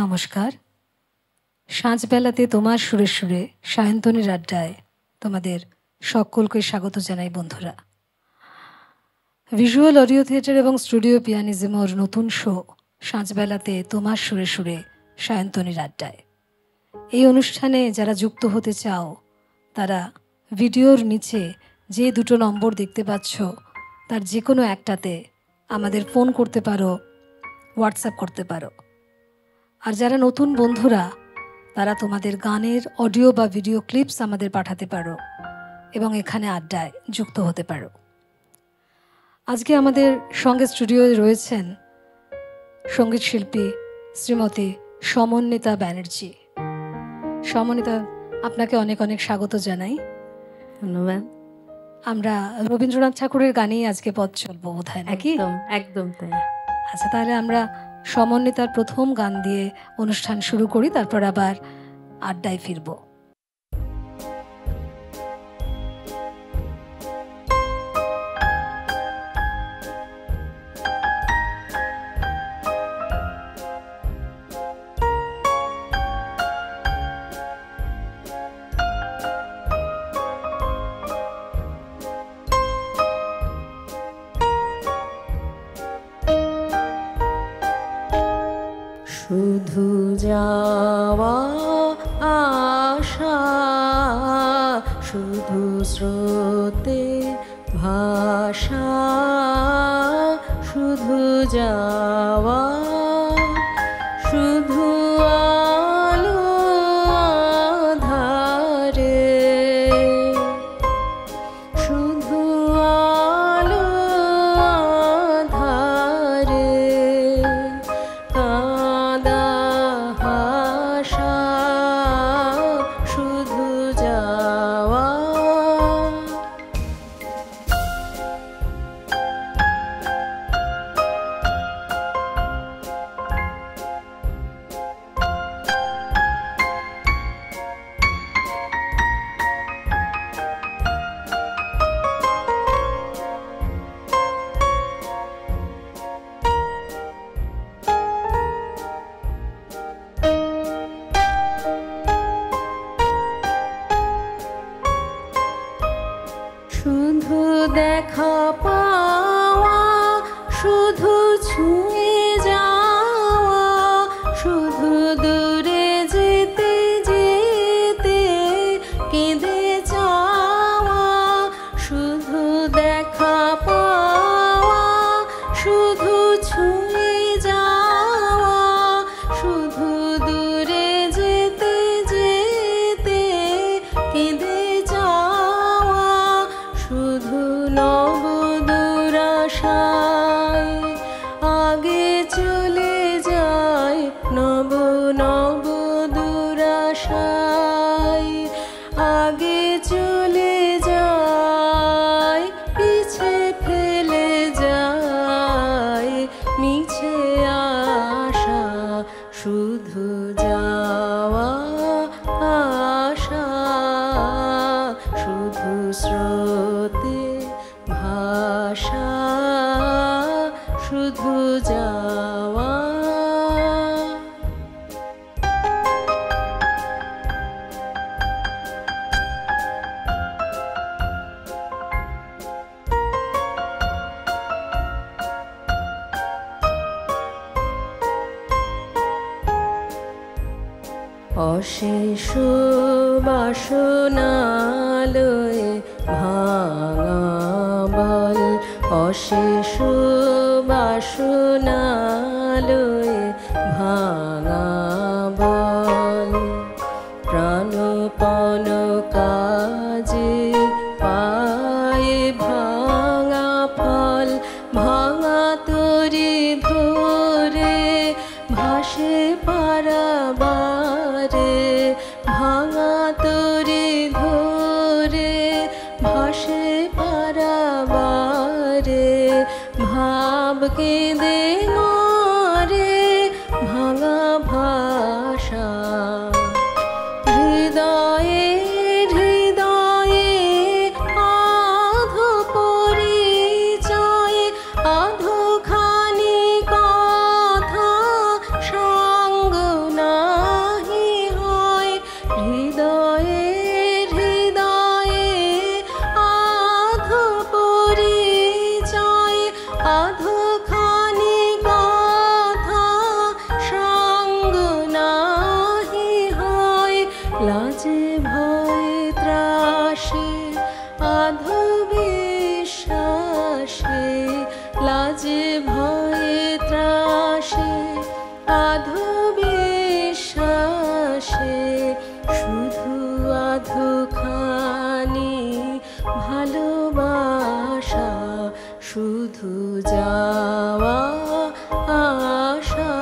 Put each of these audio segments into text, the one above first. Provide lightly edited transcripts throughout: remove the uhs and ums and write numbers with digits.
নমস্কার। সাঁঝবেলাতে তোমার সুরে সুরে সায়ন্তনীর আড্ডায় তোমাদের সকলকে স্বাগত জানাই বন্ধুরা। ভিজুয়াল অডিও থিয়েটার এবং স্টুডিও পিয়ানিজমের নতুন শো সাঁঝবেলাতে তোমার সুরে সুরে সায়ন্তনীর আড্ডায়। এই অনুষ্ঠানে যারা যুক্ত হতে চাও তারা ভিডিওর নিচে যে দুটো নম্বর দেখতে পাচ্ছ তার যে কোনো একটাতে আমাদের ফোন করতে পারো, হোয়াটসঅ্যাপ করতে পারো। আর যারা নতুন বন্ধুরা তারা তোমাদের গানের অডিও বা ভিডিও ক্লিপস আমাদের পাঠাতে পারো এবং এখানে আড্ডায় যুক্ত হতে পারো। আজকে আমাদের সঙ্গে স্টুডিওয়ে রয়েছেন সঙ্গীত শিল্পী শ্রীমতী সমন্বিতা ব্যানার্জি। সমন্বিতা, আপনাকে অনেক অনেক স্বাগত জানাই। ধন্যবাদ। আমরা রবীন্দ্রনাথ ঠাকুরের গানেই আজকে পথ চলবো বোধহয়, নাকি? একদম তাই। আচ্ছা, তাহলে আমরা সমন্বিতার প্রথম গান দিয়ে অনুষ্ঠান শুরু করি, তারপর আবার আড্ডায় ফিরবো। শুধু যাওয়া আশা, শুধু স্রোতে ভাষা, শুধু যাওয়া, শুধু আলো আধারে, শুধু আলো আধারে, কাঁদা হাসা, শুধু যাওয়া। শুধু দেখা পাওয়া, শুধু ছুঁয়ে যাওয়া, শুধু দূরে যেতে যেতে কেঁদে যাওয়া, শুধু দেখা পাওয়া, শুধু ছুঁয়ে যাওয়া, শুধু দূরে যেতে যেতে কেঁদে যাওয়া, শুধু নব দুরাশায় আগে চলে যায়, নব নব দুরাশায় আগে চলে যায়, পিছে ফেলে যায় মিছে আশা, শুধু যাওয়া আশা, শুধু স্রোতে ভাষা, শুধু যাওয়া। অশেষ বাসনালয়ে ভাঙা বল, অশেষ বাসনালয়ে ভাঙা বল, প্রাণপণ কাজে পায়ে ভাঙা ফল, ভাঙা তরি ধরে ভাসে পারাবারে, ভাঙা তরি ধরে ভাসে পারাবারে, ভাব কেঁদে মরে ভাঙা ভাষা, হৃদয়ে হৃদয়ে আধো পরিচয়ে, আধো খানি কথা সঙ্গ যাওয়া আশা,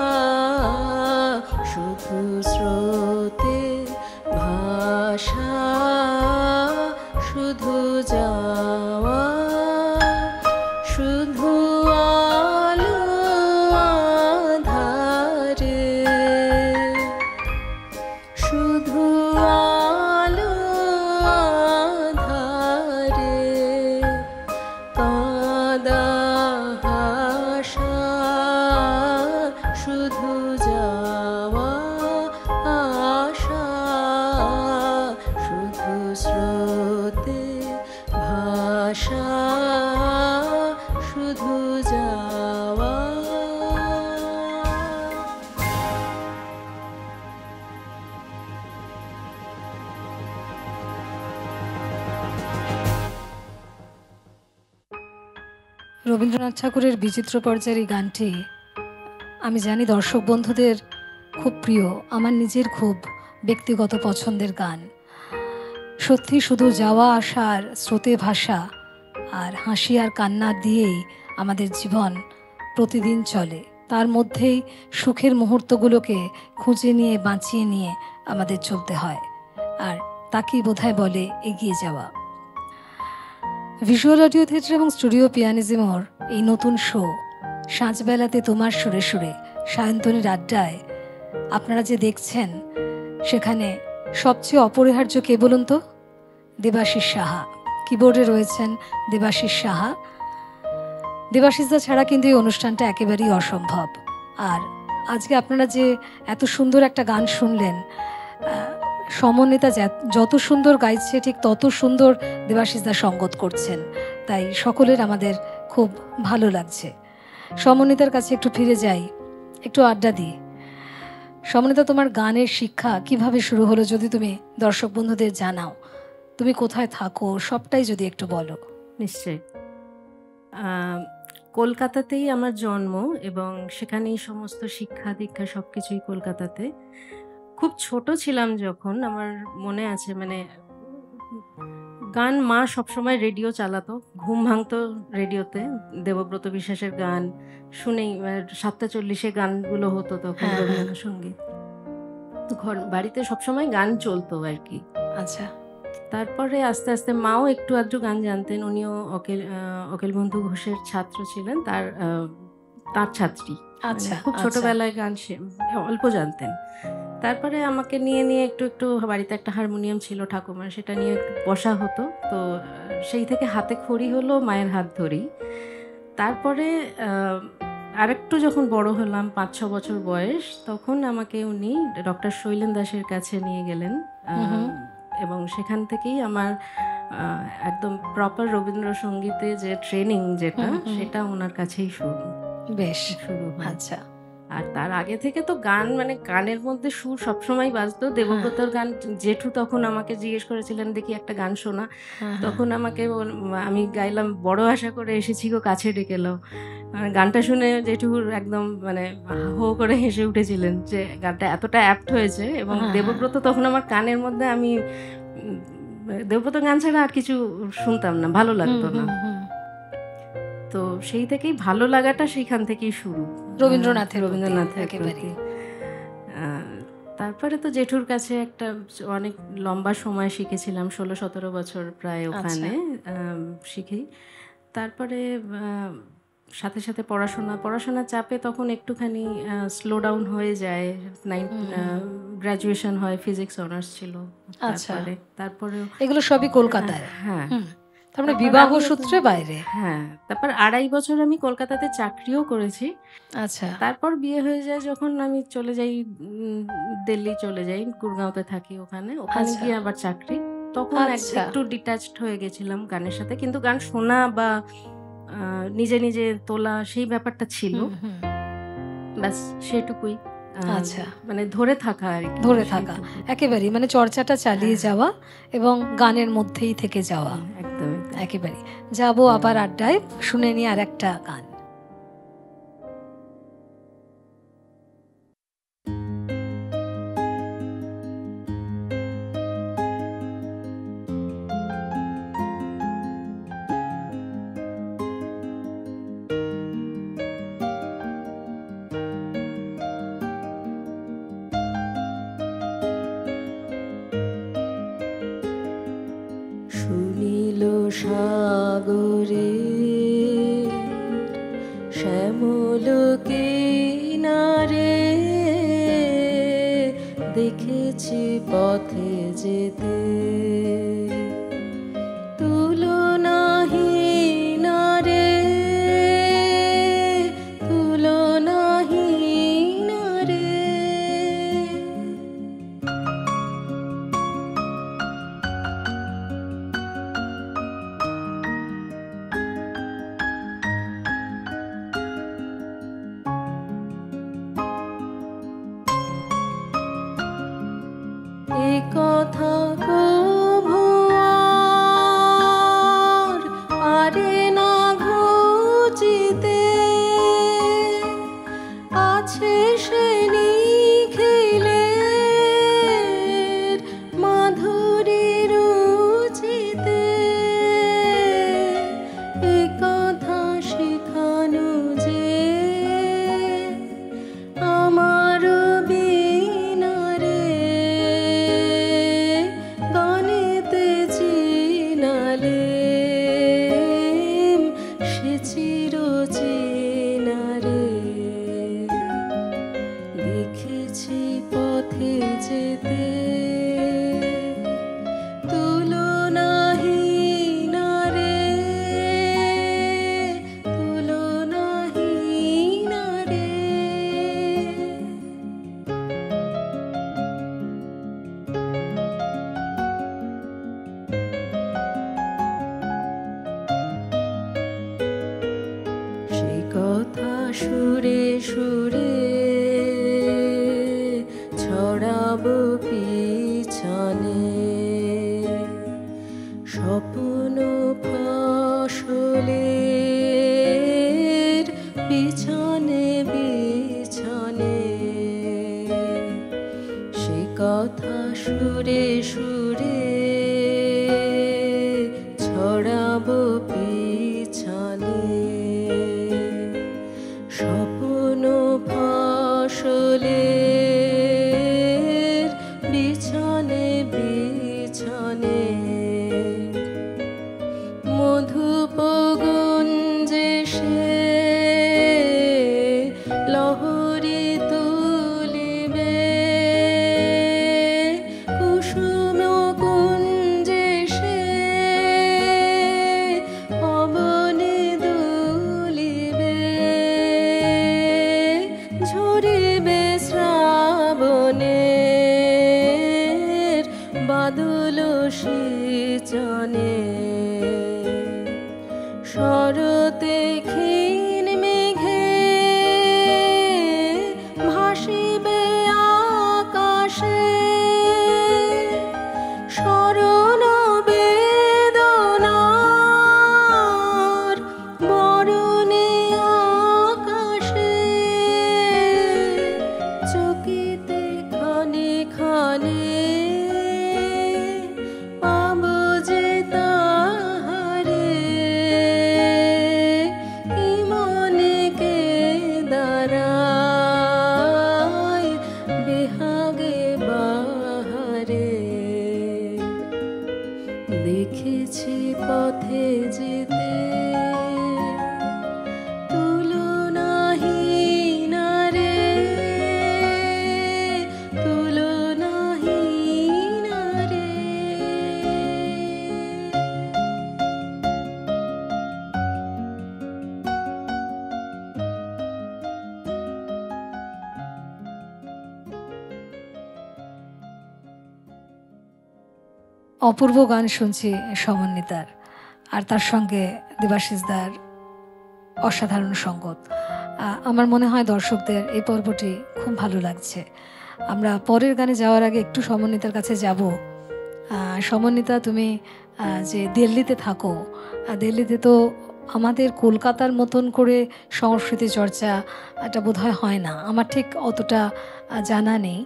শুধু স্রোতে ভাষা, শুধু যাওয়া, শুধু আলো আধারে, শুধু আলো আধারে, কাঁদা হাসা, শুধু যাওয়া আশা, শুধু স্রোতে ভাষা, শুধু যাওয়া। রবীন্দ্রনাথ ঠাকুরের বিচিত্র পর্যায়ের এই গানটি আমি জানি দর্শক বন্ধুদের খুব প্রিয়, আমার নিজের খুব ব্যক্তিগত পছন্দের গান। সত্যি শুধু যাওয়া আসার স্রোতে ভাষা আর হাসি আর কান্না দিয়েই আমাদের জীবন প্রতিদিন চলে, তার মধ্যেই সুখের মুহূর্তগুলোকে খুঁজে নিয়ে বাঁচিয়ে নিয়ে আমাদের চলতে হয়, আর তাকেই বোধহয় বলে এগিয়ে যাওয়া। ভিজুয়াল অডিও থিয়েটার এবং স্টুডিও পিয়ানিজমোর এই নতুন শো সাঁঝবেলাতে তোমার সুরে সুরে সায়ন্তনীর আড্ডায় আপনারা যে দেখছেন, সেখানে সবচেয়ে অপরিহার্য কে বলুন তো? দেবাশিস সাহা। কিবোর্ডে রয়েছেন দেবাশিস সাহা। দেবাশিসদা ছাড়া কিন্তু এই অনুষ্ঠানটা একেবারেই অসম্ভব। আর আজকে আপনারা যে এত সুন্দর একটা গান শুনলেন, সমন্বিতা যত সুন্দর গাইছে ঠিক তত সুন্দর দেবাশিসদা সঙ্গত করছেন, তাই সকলের আমাদের খুব ভালো লাগছে। সমন্বিতার কাছে একটু ফিরে যাই, একটু আড্ডা দিই। সমন্বিতা, তোমার গানের শিক্ষা কিভাবে শুরু হলো যদি তুমি দর্শক বন্ধুদের জানাও, তুমি কোথায় থাকো সবটাই যদি একটু বলো। নিশ্চয়ই। কলকাতাতেই আমার জন্ম এবং সেখানেই সমস্ত শিক্ষা দীক্ষা সবকিছুই কলকাতাতে। খুব ছোট ছিলাম যখন, আমার মনে আছে, মানে গান মা সবসময় রেডিও চালাতো, ঘুম ভাঙতো রেডিওতে দেবব্রত বিশ্বাসের গান শুনেই। 7:40 গানগুলো হতো তখন, রবীন্দ্রনাথ সঙ্গীত। তো বাড়িতে সবসময় গান চলতো আর কি। আচ্ছা। তারপরে আস্তে আস্তে মাও একটু আধটু গান জানতেন, উনিও অখিল বন্ধু ঘোষের ছাত্র ছিলেন, তার ছাত্রী। আচ্ছা, খুব ছোটবেলায় গান অল্প জানতেন। তারপরে আমাকে নিয়ে নিয়ে একটু একটু, বাড়িতে একটা হারমোনিয়াম ছিল ঠাকুমার, সেটা নিয়ে একটু বসা হতো। তো সেই থেকে হাতে খড়ি হলো মায়ের হাত ধরি। তারপরে আরেকটু যখন বড় হলাম, 5-6 বছর বয়স, তখন আমাকে উনি ডক্টর শৈলেন দাসের কাছে নিয়ে গেলেন এবং সেখান থেকেই আমার একদম প্রপার রবীন্দ্রসঙ্গীতে যে ট্রেনিং যেটা, সেটা ওনার কাছেই বেশ শুরু। আচ্ছা। আর তার আগে থেকে তো গান, মানে গানের মধ্যে সুর সবসময় বাজতো। দেবব্রতর গান জেঠু তখন আমাকে জিজ্ঞেস করেছিলেন, দেখি একটা গান শোনা। তখন আমি গাইলাম, বড় আশা করে এসেছি গো কাছে ডেকে এলো। গানটা শুনে জেঠুর একদম মানে হো করে হেসে উঠেছিলেন যে গানটা এতটা অ্যাপ্ট হয়েছে। এবং দেবব্রত তখন আমার কানের মধ্যে, আমি দেবব্রত গান ছাড়া আর কিছু শুনতাম না, ভালো লাগতো না। তো সেই থেকেই ভালো লাগাটা সেইখান থেকেই শুরু, রবীন্দ্রনাথের প্রতি। তারপরে তো জেঠুর কাছে একটা অনেক লম্বা সময় শিখেছিলাম, 16-17 বছর প্রায় ওখানে শিখি। তারপরে সাথে সাথে পড়াশোনার চাপে তখন একটুখানি স্লো ডাউন হয়ে যায়। গ্র্যাজুয়েশন হয়, ফিজিক্স অনার্স ছিল। তারপরে এগুলো সবই কলকাতায়। হ্যাঁ, তারপরে বিবাহ সূত্রে বাইরে। হ্যাঁ, তারপর 2.5 বছর আমি কলকাতাতে চাকরিও করেছি। আচ্ছা। তারপর বিয়ে হয়ে যায় যখন, আমি চলে যাই দিল্লি, চলে যাই, গুরগাঁওতে থাকি, ওখানে গিয়ে আবার চাকরি। তখন একটু ডিট্যাচড হয়ে গেছিলাম গানের সাথে, কিন্তু গান শোনা বা নিজে নিজে তোলা সেই ব্যাপারটা ছিল, ব্যাস সেটুকুই। আচ্ছা, মানে ধরে থাকা আর কি, ধরে থাকা একেবারে, মানে চর্চাটা চালিয়ে যাওয়া এবং গানের মধ্যেই থেকে যাওয়া। একদম একেবারে। যাবো আবার আড্ডায়, শুনে নি আর একটা গান। সাগরে শ্যামল কিনারে দেখেছি পথে যেতে তুলনাহীন রে তুলনাহীন রে। এ কথা কভু আর পারে না ঘুচিতে আছে সে নিখিলের মাধুরী রুচিতে এ কথা শেখানো যে আমার বিনা রে গানেতে চিনালে সে চির চেনা রে দেখেছি পথে যেতে তুলনাহীন রে তুলনাহীন রে। সেই কথা সুরে সুরে ছড়াবো পিছনে স্বপ্ন ফসলের পিছনে পিছনে সে কথা সুরে সুরে ছড়াবো পিছনে স্বপ্ন ফসলের বিছনে বিছনে মধুপ গুঞ্জে সে লহরী তুলিবে কুসুম কুঞ্জে সে পবনে দুলিবে ঝরিবে শ্রাবণের বাদল সিঁচনে শরতে ক্ষীণ মেঘে ভাসিবে আকাশে শরণ বেদনার বরণে আকাশে চকিতে খানে খানে পাবো যে তাহারে কি মনে কে দাঁড়ায় বেহাগে বাহারে দেখেছি পথে যেতে তুলনাহীন রে তুলনাহীন রে। অপূর্ব গান শুনছি সমন্বিতার, আর তার সঙ্গে দেবাশিসদার অসাধারণ সঙ্গত। আমার মনে হয় দর্শকদের এই পর্বটি খুব ভালো লাগছে। আমরা পরের গানে যাওয়ার আগে একটু সমন্বিতার কাছে যাব। সমন্বিতা, তুমি যে দিল্লিতে থাকো, দিল্লিতে তো আমাদের কলকাতার মতন করে সংস্কৃতি চর্চা এটা বোধহয় হয় না, আমার ঠিক অতটা জানা নেই।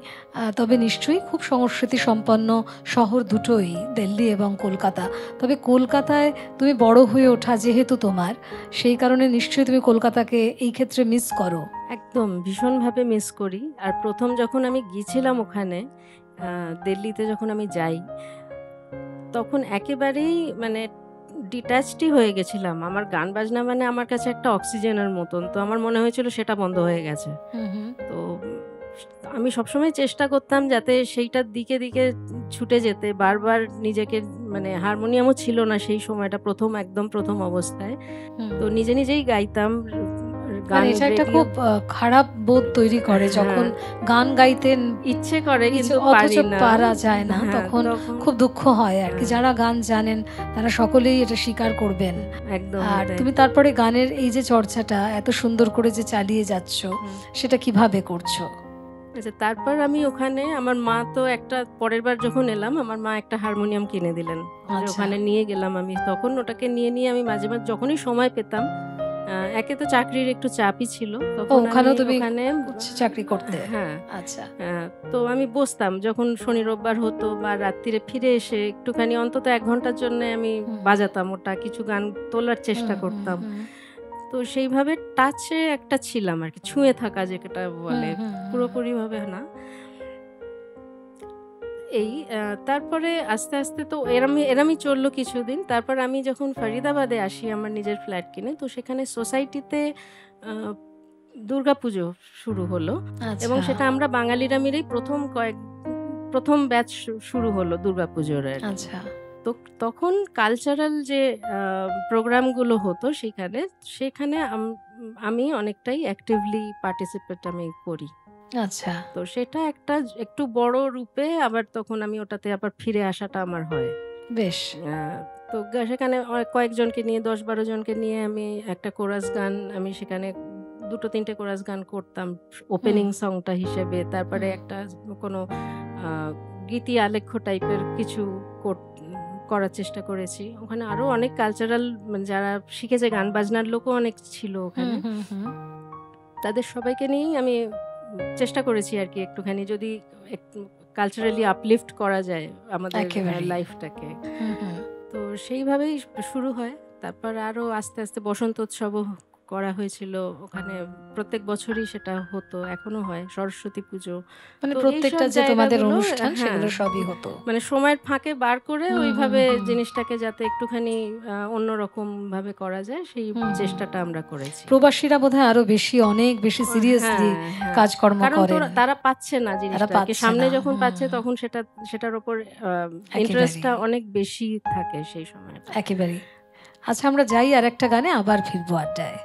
তবে নিশ্চয়ই খুব সংস্কৃতি সম্পন্ন শহর দুটোই, দিল্লি এবং কলকাতা। তবে কলকাতায় তুমি বড় হয়ে ওঠা যেহেতু তোমার, সেই কারণে নিশ্চয়ই তুমি কলকাতাকে এই ক্ষেত্রে মিস করো। একদম ভীষণভাবে মিস করি। আর প্রথম যখন আমি গিয়েছিলাম ওখানে দিল্লিতে, যখন আমি যাই, তখন একেবারেই মানে ডিট্যাচডই হয়ে গেছিলাম। আমার গান বাজনা মানে আমার কাছে একটা অক্সিজেনের মতন। তো আমার মনে হয়েছিল সেটা বন্ধ হয়ে গেছে। তো আমি সবসময় চেষ্টা করতাম যাতে সেইটার দিকে দিকে ছুটে যেতে, বারবার নিজেকে, মানে হারমোনিয়ামও ছিল না সেই সময়টা, একদম প্রথম অবস্থায়। তো নিজে নিজেই গাইতাম গান। এটা একটা খুব খারাপ বোধ তৈরি করে যখন গান গাইতেন ইচ্ছে করে কিন্তু পারা যায় না, তখন খুব দুঃখ হয় আর কি। যারা গান জানেন তারা সকলেই এটা স্বীকার করবেন। একদম। আর তুমি তারপরে গানের এই যে চর্চাটা এত সুন্দর করে যে চালিয়ে যাচ্ছ, সেটা কিভাবে করছো? আচ্ছা, তারপর আমি ওখানে, আমার মা তো একটা, পরের বার যখন এলাম আমার মা একটা হারমোনিয়াম কিনে দিলেন। ওখানে নিয়ে গেলাম আমি, তখন ওটাকে নিয়ে আমি মাঝে মাঝে যখনই সময় পেতাম, একে তো চাকরির একটু চাপই ছিল তখন, ওখানে চাকরি করতে। হ্যাঁ, আচ্ছা। তো আমি বসতাম যখন শনি রোববার হতো, বা রাত্রিরে ফিরে এসে একটুখানি অন্তত 1 ঘন্টার জন্য আমি বাজাতাম ওটা, কিছু গান তোলার চেষ্টা করতাম। তো সেইভাবে টাচে একটা ছিলাম আর কি, ছুঁয়ে থাকা যেটা বলে, পুরোপুরি ভাবে না। এই তারপরে আস্তে আস্তে তো এরমই চললো কিছুদিন। তারপর আমি যখন ফরিদাবাদে আসি আমার নিজের ফ্ল্যাট কিনে, তো সেখানে সোসাইটিতে দুর্গাপুজো শুরু হলো, এবং সেটা আমরা বাঙালিরা মিলেই প্রথম ব্যাচ শুরু হলো দুর্গাপুজোর। আচ্ছা। তো তখন কালচারাল যে প্রোগ্রামগুলো হতো সেখানে আমি অনেকটাই অ্যাক্টিভলি পার্টিসিপেট আমি করি। আচ্ছা। তো সেটা একটা একটু বড় রূপে, আবার তখন আমি ওটাতে আবার ফিরে আসাটা আমার হয় বেশ। তো সেখানে কয়েকজনকে নিয়ে, 10-12 জনকে নিয়ে আমি একটা কোরাস গান, আমি সেখানে 2-3টে কোরাস গান করতাম ওপেনিং সংটা হিসেবে। তারপরে একটা কোনো গীতি আলেখ্য টাইপের কিছু করার চেষ্টা করেছি। ওখানে আরো অনেক কালচারাল, যারা শিখেছে গান বাজনার লোকও অনেক ছিল ওখানে, তাদের সবাইকে নিয়েই আমি চেষ্টা করেছি আর কি, একটুখানি যদি কালচারালি আপলিফট করা যায় আমাদের লাইফটাকে। তো সেইভাবেই শুরু হয়। তারপর আরো আস্তে আস্তে বসন্ত উৎসবও করা হয়েছিল ওখানে, প্রত্যেক বছরই সেটা হতো, এখনো হয়। সরস্বতী পুজো, মানে প্রত্যেকটা যে তোমাদের অনুষ্ঠান সেগুলো সবই হতো, মানে সময়ের ফাঁকে বার করে ওইভাবে জিনিসটাকে যাতে একটুখানি অন্যরকম ভাবে করা যায় সেই চেষ্টাটা আমরা করেছি। প্রবাসীরা বোধহয় আরো বেশি, অনেক বেশি সিরিয়াসলি কাজকর্ম করে, কারণ তারা পাচ্ছে না জিনিসটাকে, সামনে যখন পাচ্ছে তখন সেটার উপর ইন্টারেস্টটা অনেক বেশি থাকে সেই সময়। একেবারে। আচ্ছা, আমরা যাই আর একটা গানে, আবার ফিরবো আড্ডায়।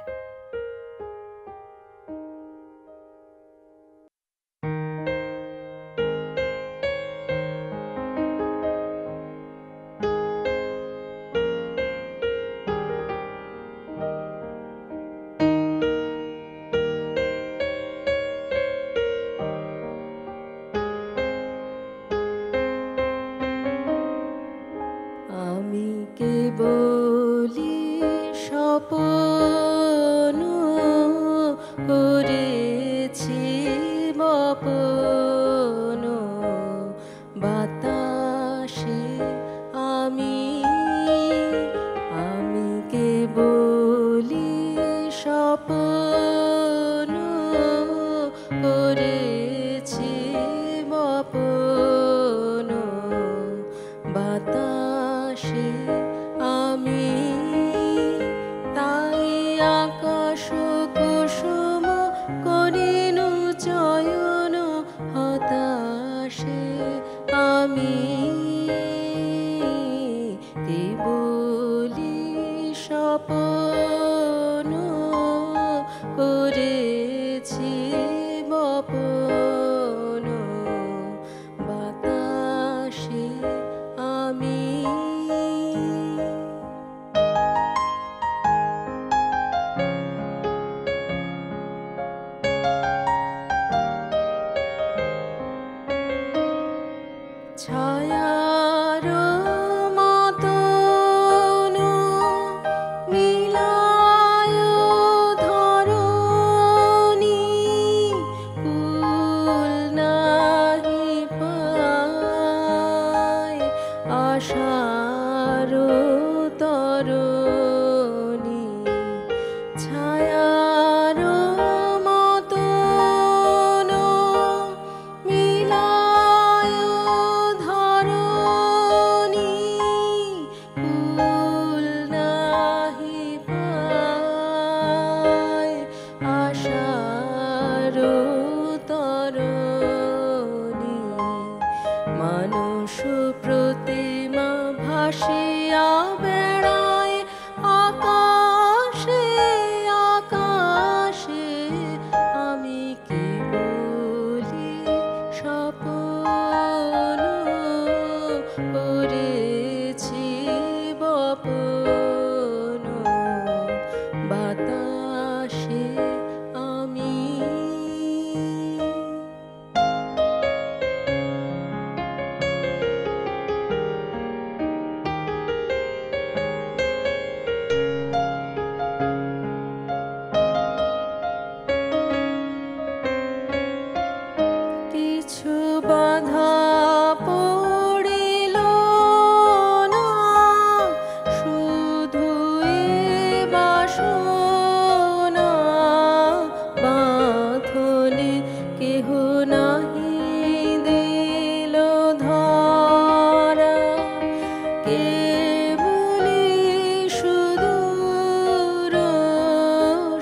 স্বপ্ন বাতাসে আমি। কিছু বাধা পড়িল না, শুধু এ বাসনা বাঁধনে কেহ নাহি দিল ধরা। কেবলি সুদূর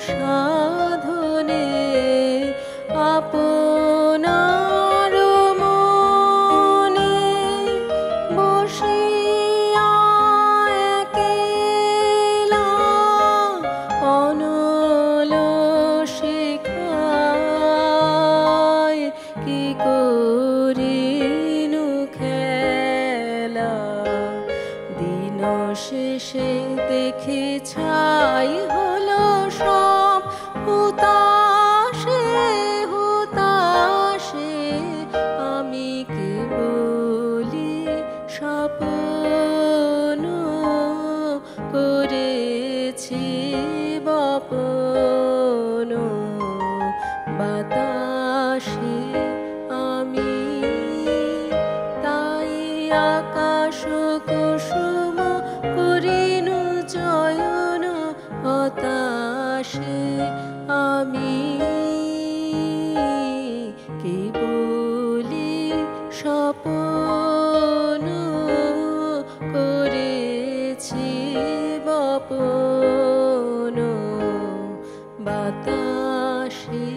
সাধনে আপনার মনে বসিয়া একেলা অনল শিখায় কি করিনু খেলা। দিন শেষে দেখি ছাই হলো সব হুতাশে হুতাশে। আমি কেবলি স্বপ্ন করেছি বপন বাতাসে আমি। তাই আকাশ কুসুম করিনু চয়ন হতাশে আমি। কেবলি স্বপ্ন করেছি বপন বাতাসে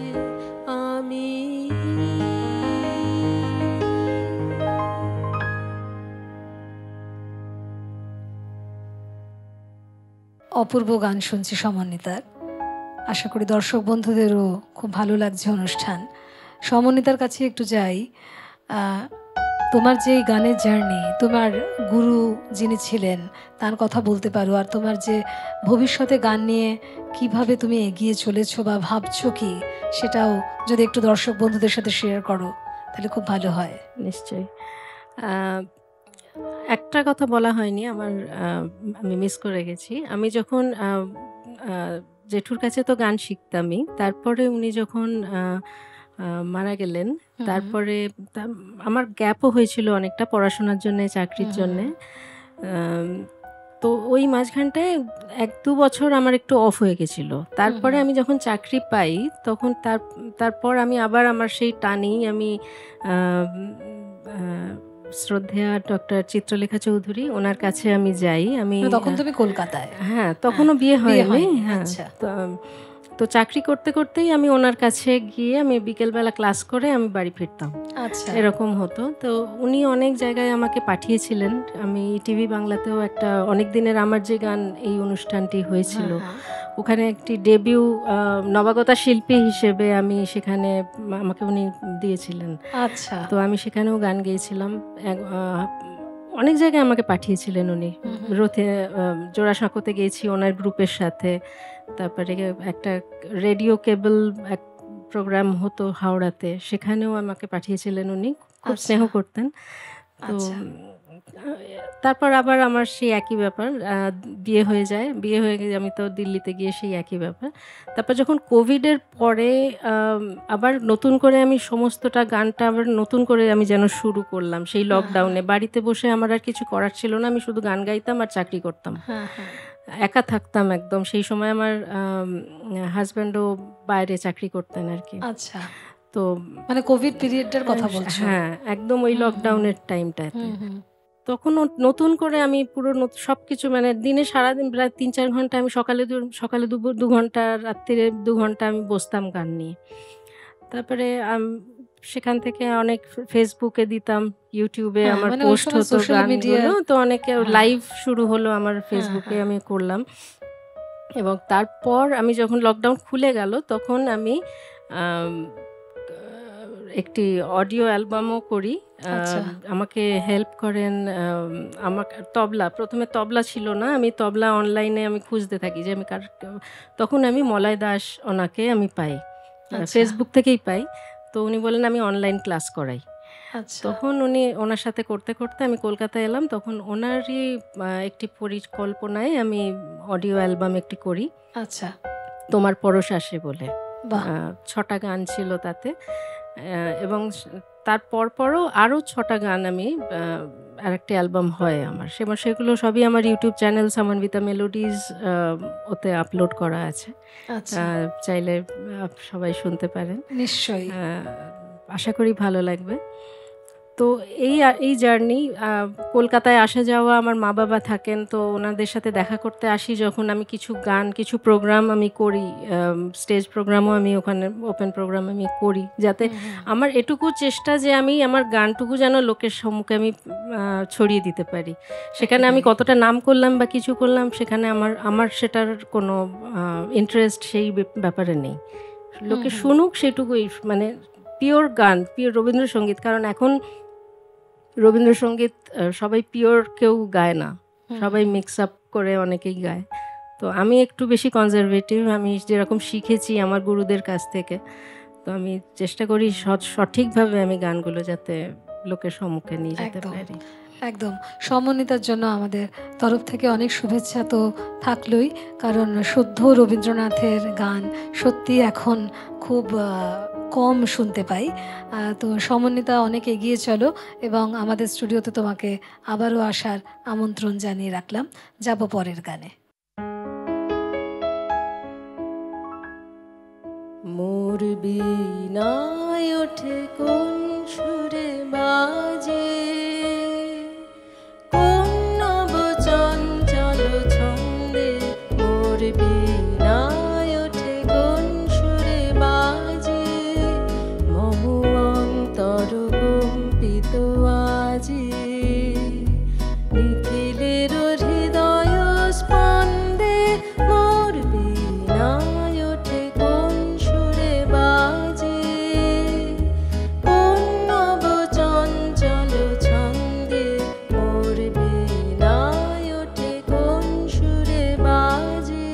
আমি। অপূর্ব গান শুনছি সমন্বিতার। আশা করি দর্শক বন্ধুদেরও খুব ভালো লাগছে অনুষ্ঠান। সমন্বিতার কাছে একটু যাই। তোমার যে এই গানের জার্নি, তোমার গুরু যিনি ছিলেন তার কথা বলতে পারো, আর তোমার যে ভবিষ্যতে গান নিয়ে কিভাবে তুমি এগিয়ে চলেছো বা ভাবছো কি, সেটাও যদি একটু দর্শক বন্ধুদের সাথে শেয়ার করো তাহলে খুব ভালো হয়। নিশ্চয়ই। একটা কথা বলা হয়নি আমার, আমি মিস করে গেছি। আমি যখন জেঠুর কাছে তো গান শিখতামই, তারপরে উনি যখন মারা গেলেন তারপরে আমার গ্যাপও হয়েছিল অনেকটা পড়াশোনার জন্য, চাকরির জন্যে। তো ওই মাঝখানটায় 1-2 বছর আমার একটু অফ হয়ে গেছিল। তারপরে আমি যখন চাকরি পাই তখন তারপর আমি আবার আমার সেই টানেই আমি শ্রদ্ধেয়া ডক্টর চিত্রলেখা চৌধুরী, ওনার কাছে আমি যাই। আমি তখন তুমি কলকাতায়? হ্যাঁ, তখনও বিয়ে হয়নি। হ্যাঁ, তো চাকরি করতে করতেই আমি ওনার কাছে গিয়ে আমি বিকেলবেলা ক্লাস করে আমি বাড়ি ফিরতাম। আচ্ছা, এরকম হতো। তো উনি অনেক জায়গায় আমাকে পাঠিয়েছিলেন। আমি টিভি বাংলাতেও একটা অনেক দিনের আমার যে গান এই অনুষ্ঠানটি হয়েছিল, ওখানে একটি ডেবিউ নবাগতা শিল্পী হিসেবে আমি সেখানে আমাকে উনি দিয়েছিলেন। আচ্ছা, তো আমি সেখানেও গান গেয়েছিলাম। অনেক জায়গায় আমাকে পাঠিয়েছিলেন উনি। রথে জোড়াসাঁকোতে গেয়েছি ওনার গ্রুপের সাথে। তারপরে একটা রেডিও কেবল এক প্রোগ্রাম হতো হাওড়াতে, সেখানেও আমাকে পাঠিয়েছিলেন উনি, খুব স্নেহ করতেন। তো তারপর আবার আমার সেই একই ব্যাপার, বিয়ে হয়ে যায়। বিয়ে হয়ে গিয়ে আমি তো দিল্লিতে গিয়ে সেই একই ব্যাপার। তারপর যখন কোভিডের পরে আবার নতুন করে আমি সমস্তটা গানটা আবার নতুন করে আমি যেন শুরু করলাম সেই লকডাউনে। বাড়িতে বসে আমার আর কিছু করার ছিল না, আমি শুধু গান গাইতাম আর চাকরি করতাম, একা থাকতাম একদম। সেই সময় আমার হাজব্যান্ডও বাইরে চাকরি করতেন আর কি। আচ্ছা, তো মানে কোভিড পিরিয়ডের কথা বলছো? হ্যাঁ, একদম ওই লকডাউনের টাইমটাতে। তখন নতুন করে আমি পুরো সব কিছু, মানে দিনে সারাদিন প্রায় 3-4 ঘন্টা আমি সকালে 2 ঘন্টা, রাত্রিরে 2 ঘন্টা আমি বসতাম গান নিয়ে। তারপরে সেখান থেকে অনেক ফেসবুকে দিতাম, ইউটিউবে আমার পোস্ট হতো গানগুলো। তো অনেকে লাইভ শুরু হলো আমার ফেসবুকে, আমি করলাম। এবং তারপর আমি যখন লকডাউন খুলে গেল তখন আমি একটি অডিও অ্যালবামও করি আচ্ছা। আমাকে হেল্প করেন। আমাকে প্রথমে তবলা ছিল না, আমি তবলা অনলাইনে আমি খুঁজতে থাকি যে আমি তখন আমি মলয় দাস ওনাকে আমি পাই, ফেসবুক থেকেই পাই। তো উনি বলেন আমি অনলাইন ক্লাস করাই। আচ্ছা। তখন ওনার সাথে করতে করতে আমি কলকাতায় এলাম। তখন ওনারই একটি পরিকল্পনায় আমি অডিও অ্যালবাম একটি করি, আচ্ছা, তোমার পরশ আসে বলে। বাহ। 6টা গান ছিল তাতে, এবং তার পরও আরও 6টা গান আমি আরেকটি অ্যালবাম হয় আমার, সেগুলো সবই আমার ইউটিউব চ্যানেল সামানবিতা মেলোডিজ ওতে আপলোড করা আছে। আচ্ছা, চাইলে সবাই শুনতে পারেন, নিশ্চয়ই। আশা করি ভালো লাগবে। তো এই জার্নি, কলকাতায় আসা যাওয়া, আমার মা বাবা থাকেন, তো ওনাদের সাথে দেখা করতে আসি যখন, আমি কিছু প্রোগ্রাম আমি করি, স্টেজ প্রোগ্রামও আমি ওখানে ওপেন প্রোগ্রাম আমি করি, যাতে আমার এটুকু চেষ্টা যে আমি আমার গানটুকু যেন লোকের সম্মুখে আমি ছড়িয়ে দিতে পারি। সেখানে আমি কতটা নাম করলাম বা কিছু করলাম, সেখানে আমার সেটার কোনো ইন্টারেস্ট সেই ব্যাপারে নেই। লোকে শুনুক সেটুকুই, মানে পিওর গান, পিওর রবীন্দ্রসঙ্গীত। কারণ এখন রবীন্দ্রসঙ্গীত সবাই পিওর কেউ গায় না, সবাই মিক্স আপ করে অনেকেই গায়। তো আমি একটু বেশি কনজারভেটিভ, আমি যেরকম শিখেছি আমার গুরুদের কাছ থেকে, তো আমি চেষ্টা করি সঠিকভাবে আমি গানগুলো যাতে লোকের সম্মুখে নিয়ে যেতে পারি। একদম। সমন্বিতার জন্য আমাদের তরফ থেকে অনেক শুভেচ্ছা তো থাকলোই, কারণ শুদ্ধ রবীন্দ্রনাথের গান সত্যি এখন খুব কম শুনতে পাই। তো সমন্বিতা অনেক এগিয়ে চলো, এবং আমাদের স্টুডিওতে তোমাকে আবারও আসার আমন্ত্রণ জানিয়ে রাখলাম। যাব পরের গানে। মোর বীণায় ওঠে কোন সুরে বাজে, কোন নব চঞ্চল ছন্দে, মোর বীণায় ওঠে কোন সুরে বাজে, মম অন্তর কম্পিত আজি, নিখিলের হৃদয় স্পন্দে, মোর বীণায় ওঠে কোন সুরে বাজে, কোন নব চঞ্চল ছন্দে, মোর বীণায় ওঠে কোন সুরে বাজে।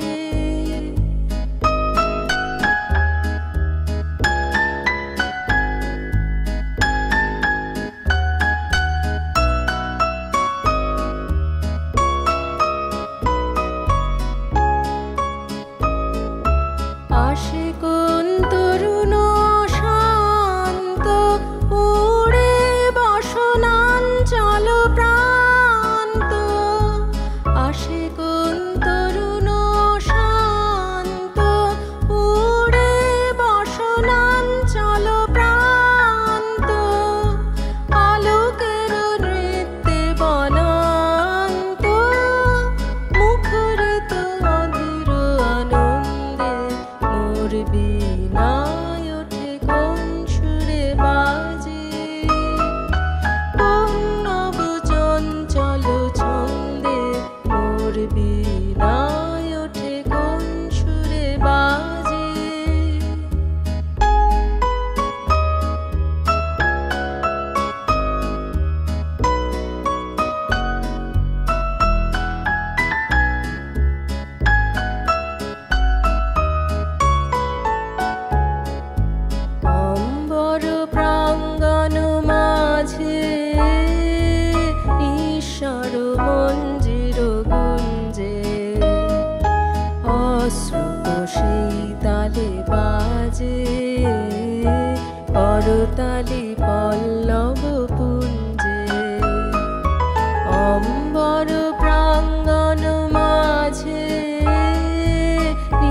আসে কোন তরুণ শান্ত, উড়ে বসনাঞ্চল প্রান্ত, আসে কোন তরুণ শান্ত, উড়ে বসনাঞ্চল প্রান্ত, আলোকের নৃত্যে বনান্ত, মুখরিত অধীর আনন্দে, মোর বীণায় ওঠে কোন সুরে বাজে, কোন নব চঞ্চল ছন্দে, মোর বীণায় ওঠে কোন সুরে বাজে। অম্বর প্রাঙ্গণ মাঝে, ঈশ্বর মঞ্জির গুঞ্জে, অশ্রুত সেই তালে বাজে, করতালি পল্লব পুঞ্জে, অম্বর প্রাঙ্গণ মাঝে,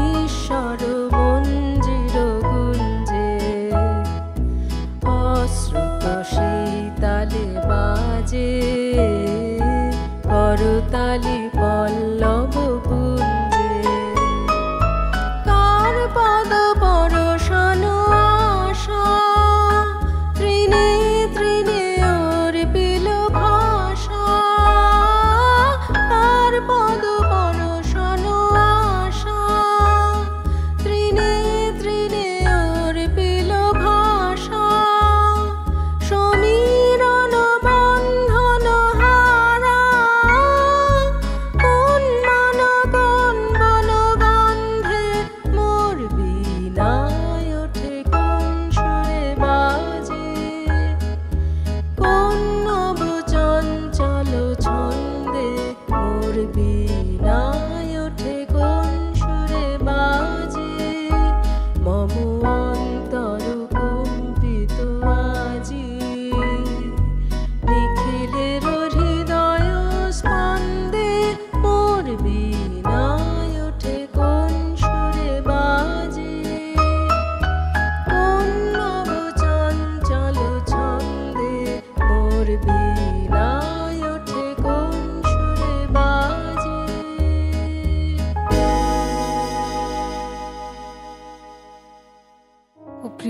ঈশ্বর মঞ্জির গুঞ্জে, অশ্রুত সেই তালে বাজে, করতালি পল্লব পুঞ্জে, কার পদ পরশন আশা, তৃণে তৃণে অর্পিল ভাষা, কার পদ পরশন আশা, তৃণে তৃণে অর্পিল ভাষা, সমীরণ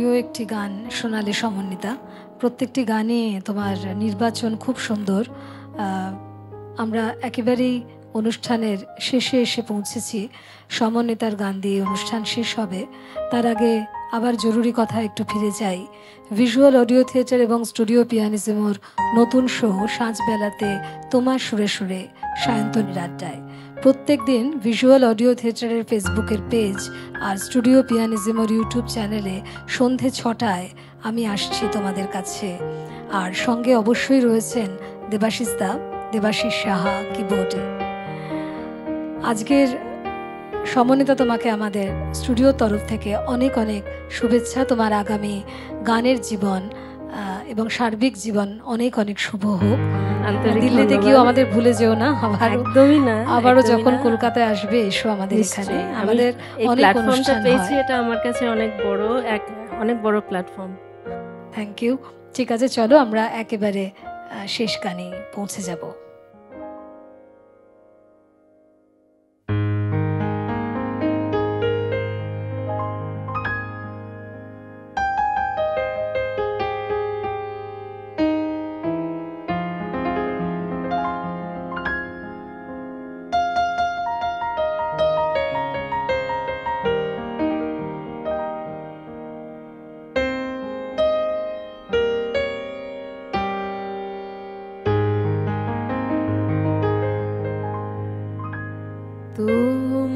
প্রিয় একটি গান শোনালে সমন্বিতা। প্রত্যেকটি গানে তোমার নির্বাচন খুব সুন্দর। আমরা একেবারেই অনুষ্ঠানের শেষে এসে পৌঁছেছি। সমন্বিতার গান দিয়ে অনুষ্ঠান শেষ হবে। তার আগে আবার জরুরি কথা একটু ফিরে যাই। ভিজুয়াল অডিও থিয়েটার এবং স্টুডিও পিয়ানিজমোর নতুন শো সাঁঝবেলাতে তোমার সুরে সুরে সায়ন্তনীর আড্ডায়। প্রত্যেক দিন ভিজুয়াল অডিও থিয়েটারের ফেসবুকের পেজ আর স্টুডিও পিয়ানিজমোর ইউটিউব চ্যানেলে সন্ধে 6টায় আমি আসছি তোমাদের কাছে। আর সঙ্গে অবশ্যই রয়েছেন দেবাশিস দা, দেবাশিস সাহা কিবোর্ডে। আজকের সমন্বিতা, তোমাকে আমাদের স্টুডিওর তরফ থেকে অনেক অনেক শুভেচ্ছা। তোমার আগামী গানের জীবন এবং সার্বিক জীবন অনেক অনেক শুভ হোক। দিল্লিতে গিয়েও আমাদের ভুলে যেও না। একদমই না। আবারও যখন কলকাতায় আসবে এসো আমাদের এখানে। আমাদের অনেক অনুষ্ঠান পেয়েছি, এটা আমার কাছে অনেক বড় প্ল্যাটফর্ম। Thank you. ঠিক আছে, চলো আমরা একেবারে শেষ গানে পৌঁছে যাব।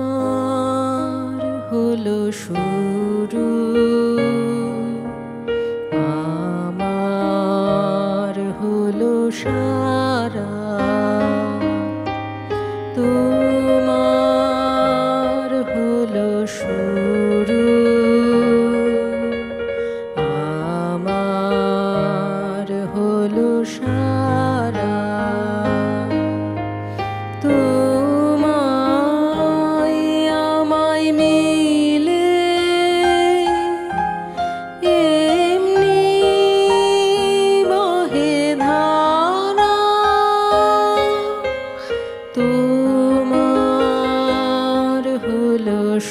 তোমার হলো শুরু, আমার হলো সারা। তোমার হলো শুরু, আমার হলো সারা।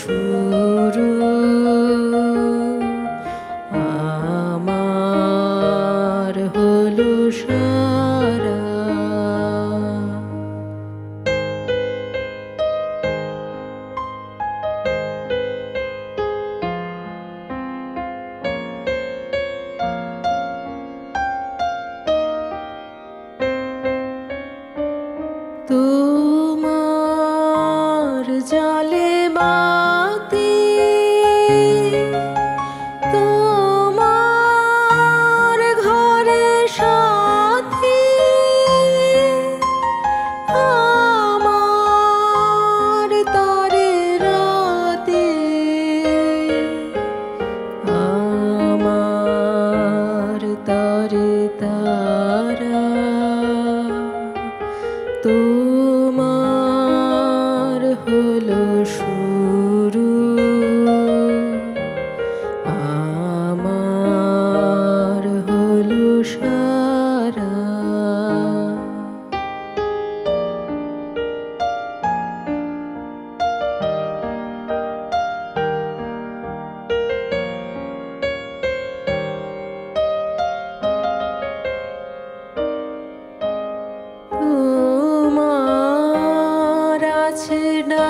শুরু, আমার হলো সারা। তোমার জালে বাতি, তোমার ঘরে সাথী, আমার তারে রাতে, আমার তারে তারা। তোমার হলো শুরু, আমার হলো সারা। তোমার আছে না